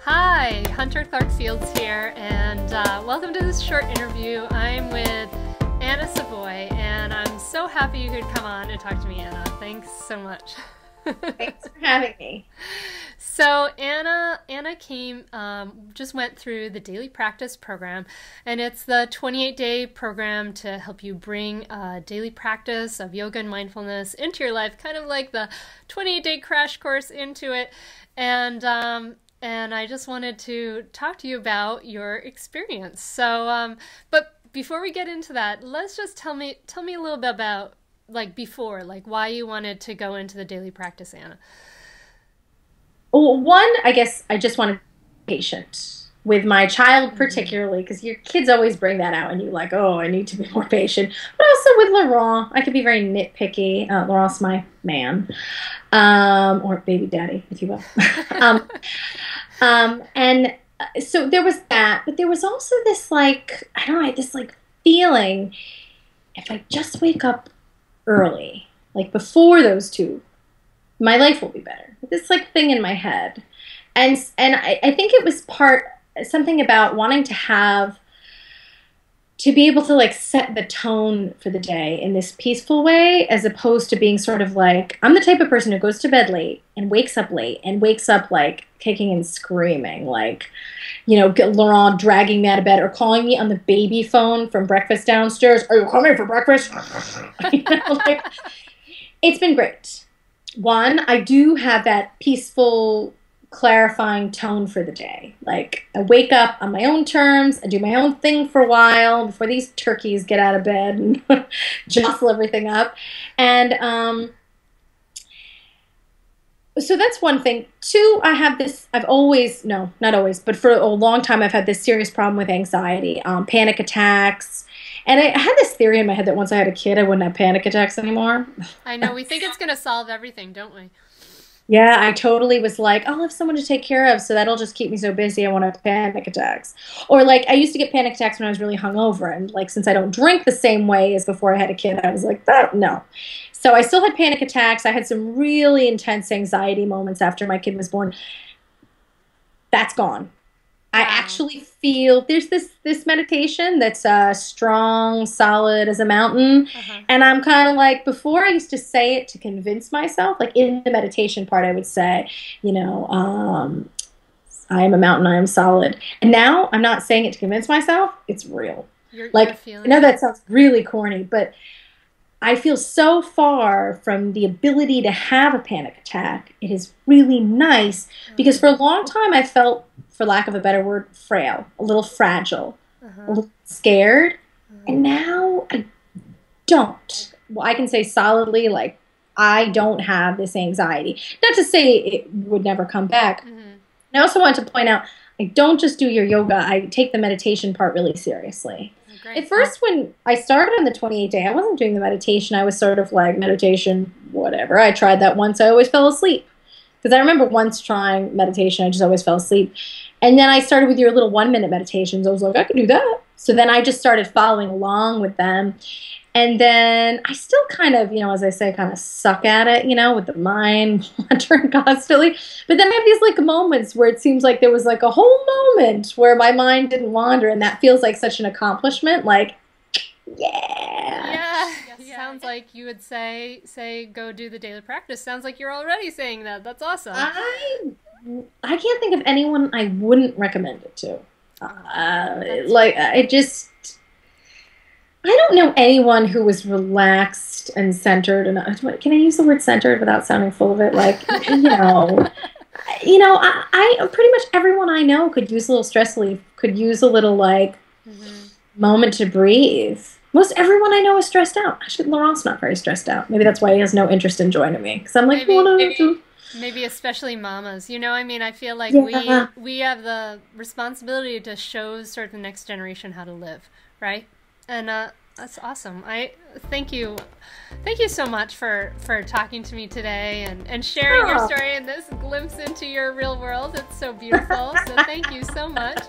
Hi, Hunter Clark Fields here, and welcome to this short interview. I'm with Anna Savoie, and I'm so happy you could come on and talk to me, Anna. Thanks so much. Thanks for having me. So Anna just went through the daily practice program, and it's the 28-day program to help you bring a daily practice of yoga and mindfulness into your life, kind of like the 28-day crash course into it. And I just wanted to talk to you about your experience. So, but before we get into that, let's just tell me a little bit about why you wanted to go into the daily practice, Anna. Well, one, I guess I just wanted to be patient with my child particularly, because your kids always bring that out and you're like, oh, I need to be more patient. But also with Laurent, I could be very nitpicky. Laurent's my man, or baby daddy, if you will. So there was that, but there was also this feeling, if I just wake up early, like before those two, my life will be better. This thing in my head. And I think it was something about wanting to be able to set the tone for the day in this peaceful way, as opposed to being sort of like, I'm the type of person who goes to bed late and wakes up kicking and screaming, Laurent dragging me out of bed or calling me on the baby phone from breakfast downstairs. Are you coming for breakfast? It's been great. One, I do have that peaceful, clarifying tone for the day. I wake up on my own terms, I do my own thing for a while before these turkeys get out of bed and jostle everything up. And so that's one thing. Two, not always, but for a long time I've had this serious problem with anxiety, panic attacks. And I had this theory in my head that once I had a kid, I wouldn't have panic attacks anymore. I know, we think it's going to solve everything, don't we? Yeah, I totally was like, I'll have someone to take care of, so that'll just keep me so busy I won't have panic attacks. Or I used to get panic attacks when I was really hungover, and since I don't drink the same way as before I had a kid, I was like, no. So I still had panic attacks. I had some really intense anxiety moments after my kid was born. That's gone. I actually feel there's this meditation that's strong, solid as a mountain. And I'm kind of like, before I used to say it to convince myself, in the meditation part I would say, I am a mountain, I am solid. And now I'm not saying it to convince myself, it's real. You're I know that sounds really corny, but I feel so far from the ability to have a panic attack. It is really nice because for a long time I felt, for lack of a better word, frail, a little fragile, a little scared. And now I don't. Well, I can say solidly, I don't have this anxiety. Not to say it would never come back. I also want to point out, I don't just do your yoga. I take the meditation part really seriously. Great. At first, when I started on the 28-day, I wasn't doing the meditation. I was sort of like, meditation, whatever. I tried that once. I always fell asleep. Because I remember once trying meditation, I just always fell asleep. And then I started with your little 1-minute meditations. I was like, I can do that. So then I just started following along with them. And then I still kind of, as I say, kind of suck at it, with the mind wandering constantly. But then I have these moments where it seems like there was a whole moment where my mind didn't wander, and that feels like such an accomplishment. Yeah. Sounds like you would say go do the daily practice. Sounds like you're already saying that. That's awesome. I can't think of anyone I wouldn't recommend it to. I don't know anyone who was relaxed and centered enough. Can I use the word centered without sounding full of it? I pretty much everyone I know could use a little stress relief, could use a little moment to breathe. Most everyone I know is stressed out. Actually, Laurent's not very stressed out. Maybe that's why he has no interest in joining me. Because I'm like, maybe especially mamas. I feel like we have the responsibility to show sort of the next generation how to live, right? And that's awesome. I thank you so much for talking to me today and sharing your story and this glimpse into your real world. It's so beautiful. So thank you so much.